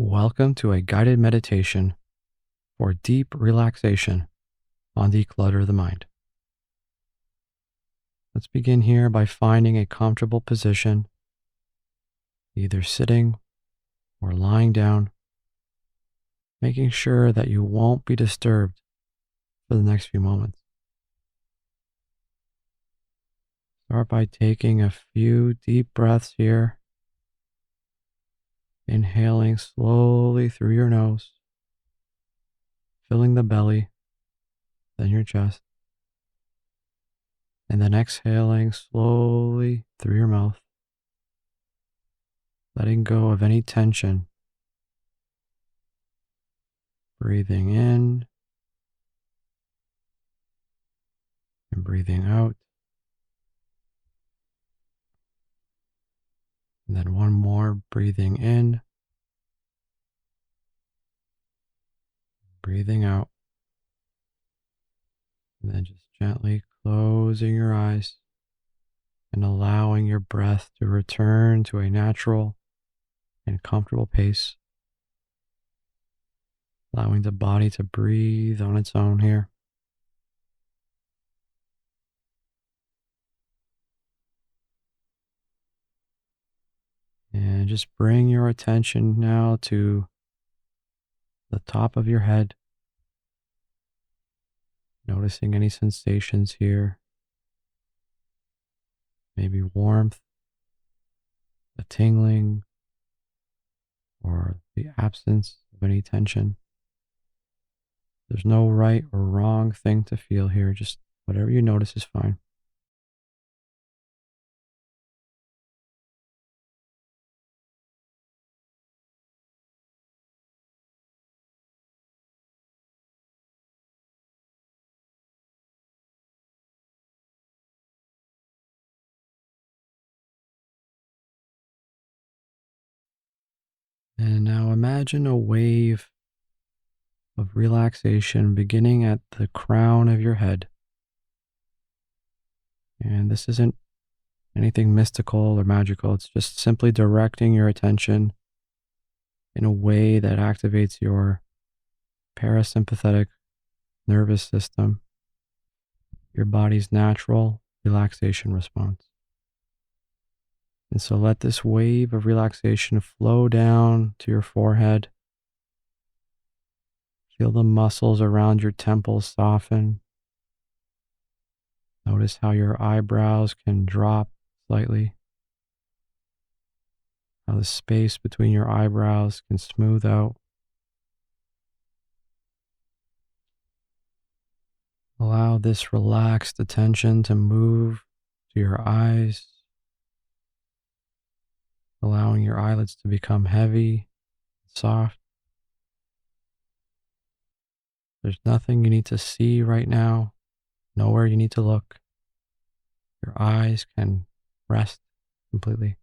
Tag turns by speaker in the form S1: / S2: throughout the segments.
S1: Welcome to a guided meditation for deep relaxation on Declutter the Mind. Let's begin here by finding a comfortable position, either sitting or lying down, making sure that you won't be disturbed for the next few moments. Start by taking a few deep breaths here, inhaling slowly through your nose, filling the belly, then your chest, and then exhaling slowly through your mouth, letting go of any tension. Breathing in and breathing out. And then one more, breathing in, breathing out. And then just gently closing your eyes and allowing your breath to return to a natural and comfortable pace. Allowing the body to breathe on its own here. And just bring your attention now to the top of your head. Noticing any sensations here. Maybe warmth, a tingling, or the absence of any tension. There's no right or wrong thing to feel here. Just whatever you notice is fine. And now imagine a wave of relaxation beginning at the crown of your head. And this isn't anything mystical or magical. It's just simply directing your attention in a way that activates your parasympathetic nervous system, your body's natural relaxation response. And so let this wave of relaxation flow down to your forehead. Feel the muscles around your temples soften. Notice how your eyebrows can drop slightly. How the space between your eyebrows can smooth out. Allow this relaxed attention to move to your eyes, allowing your eyelids to become heavy, soft. There's nothing you need to see right now, nowhere you need to look. Your eyes can rest completely.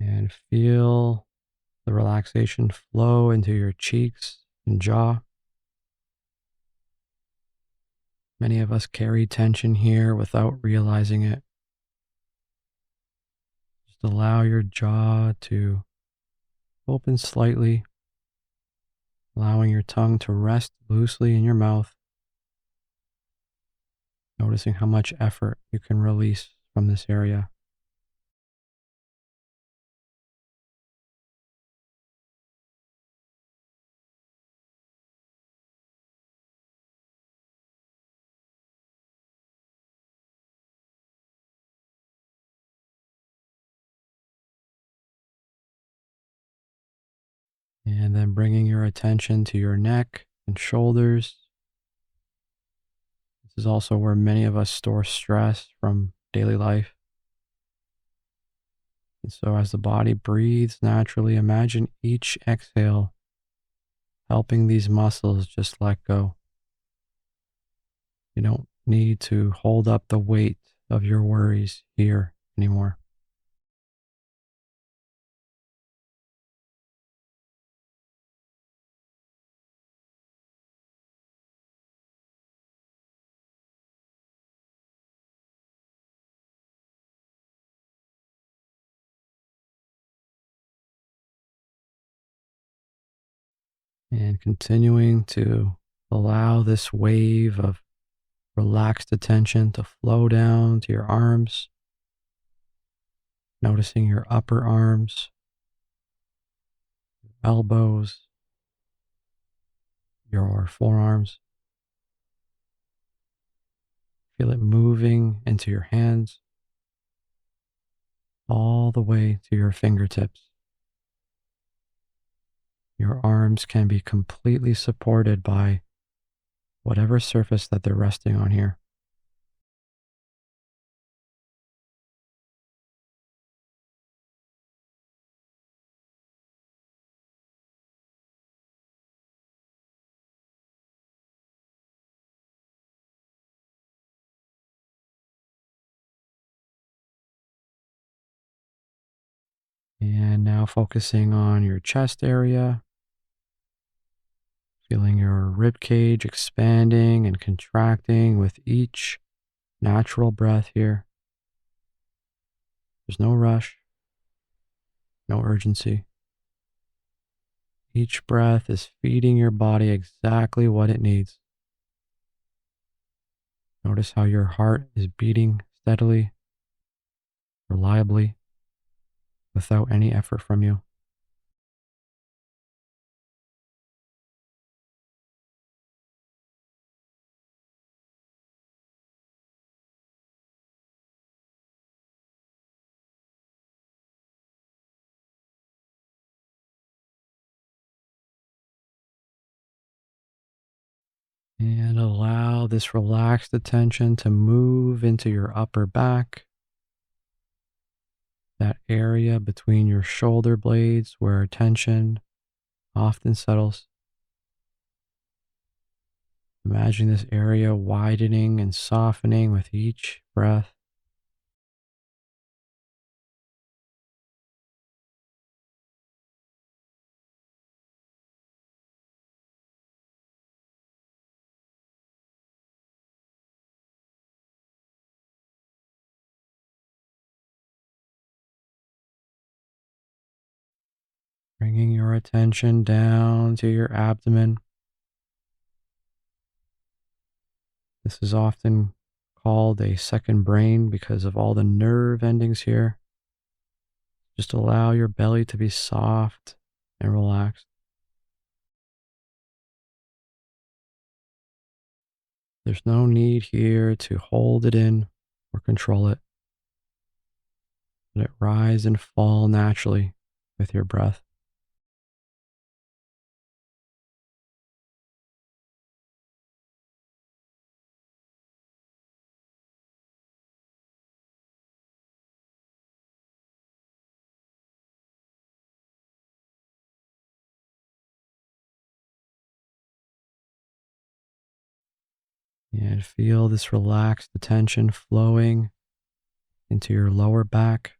S1: And feel the relaxation flow into your cheeks and jaw. Many of us carry tension here without realizing it. Just allow your jaw to open slightly, allowing your tongue to rest loosely in your mouth. Noticing how much effort you can release from this area. And then bringing your attention to your neck and shoulders. This is also where many of us store stress from daily life. And so as the body breathes naturally, imagine each exhale helping these muscles just let go. You don't need to hold up the weight of your worries here anymore. And continuing to allow this wave of relaxed attention to flow down to your arms, noticing your upper arms, elbows, your forearms. Feel it moving into your hands all the way to your fingertips. Your arms can be completely supported by whatever surface that they're resting on here. And now focusing on your chest area, feeling your rib cage expanding and contracting with each natural breath here. There's no rush, no urgency. Each breath is feeding your body exactly what it needs. Notice how your heart is beating steadily, reliably, without any effort from you. And allow this relaxed attention to move into your upper back, that area between your shoulder blades where tension often settles. Imagine this area widening and softening with each breath. Bringing your attention down to your abdomen. This is often called a second brain because of all the nerve endings here. Just allow your belly to be soft and relaxed. There's no need here to hold it in or control it. Let it rise and fall naturally with your breath. And feel this relaxed attention flowing into your lower back.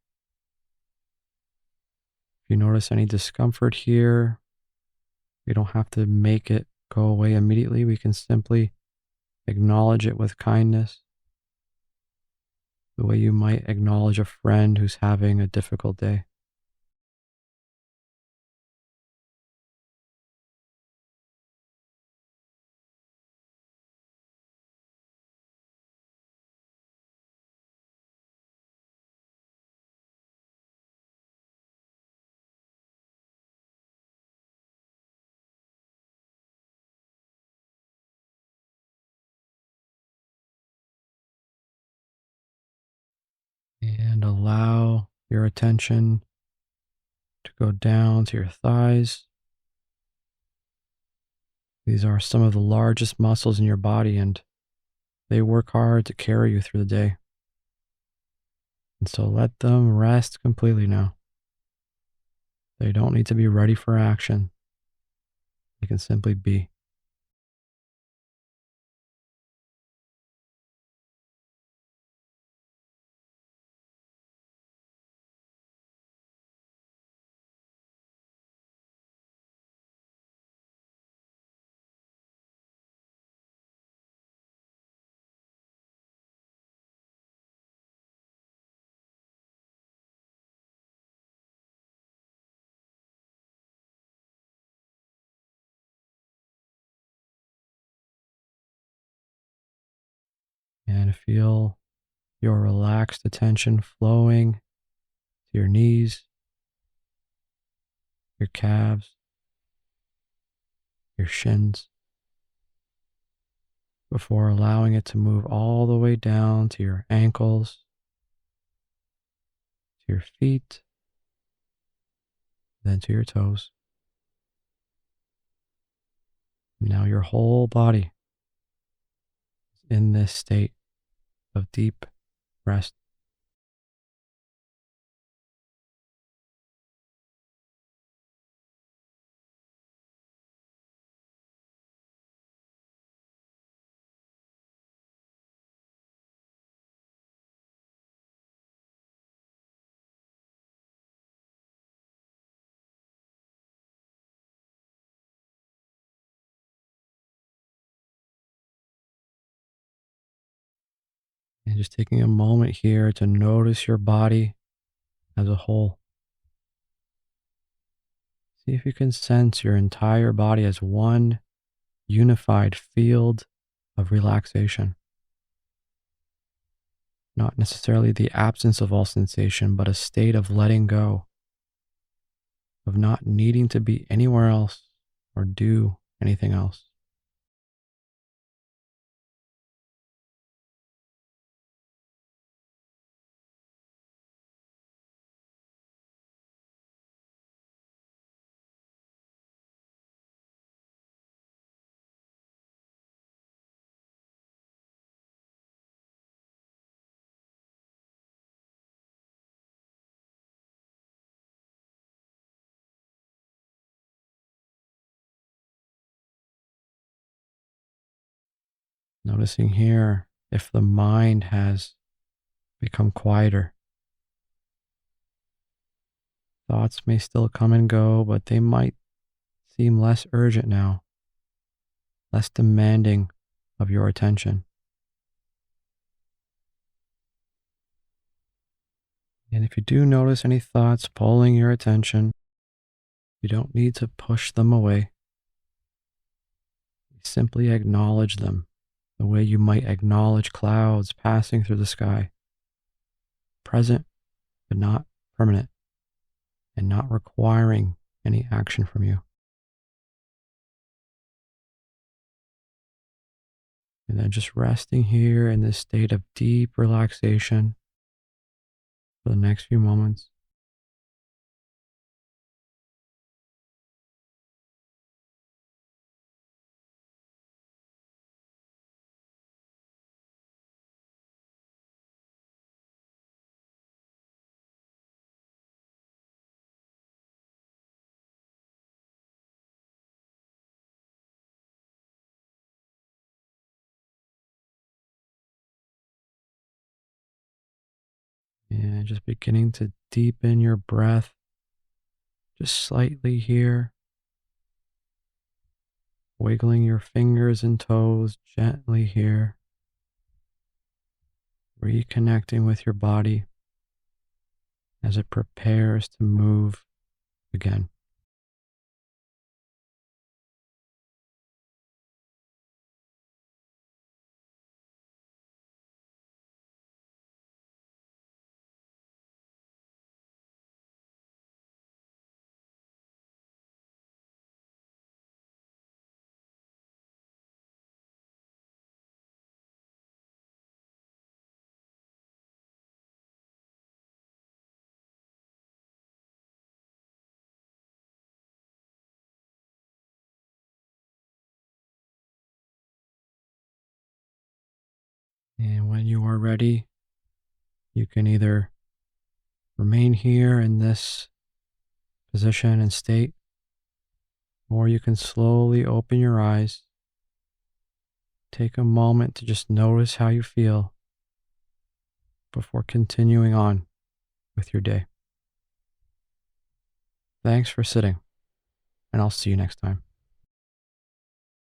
S1: If you notice any discomfort here, we don't have to make it go away immediately. We can simply acknowledge it with kindness, the way you might acknowledge a friend who's having a difficult day. And allow your attention to go down to your thighs. These are some of the largest muscles in your body, and they work hard to carry you through the day. And so let them rest completely now. They don't need to be ready for action. They can simply be. And feel your relaxed attention flowing to your knees, your calves, your shins, before allowing it to move all the way down to your ankles, to your feet, then to your toes. Now your whole body is in this state of deep rest. And just taking a moment here to notice your body as a whole. See if you can sense your entire body as one unified field of relaxation. Not necessarily the absence of all sensation, but a state of letting go, of not needing to be anywhere else or do anything else. Noticing here if the mind has become quieter. Thoughts may still come and go, but they might seem less urgent now, less demanding of your attention. And if you do notice any thoughts pulling your attention, you don't need to push them away. Simply acknowledge them the way you might acknowledge clouds passing through the sky. Present, but not permanent, and not requiring any action from you. And then just resting here in this state of deep relaxation for the next few moments. And just beginning to deepen your breath just slightly here, wiggling your fingers and toes gently here, reconnecting with your body as it prepares to move again. And when you are ready, you can either remain here in this position and state, or you can slowly open your eyes. Take a moment to just notice how you feel before continuing on with your day. Thanks for sitting, and I'll see you next time.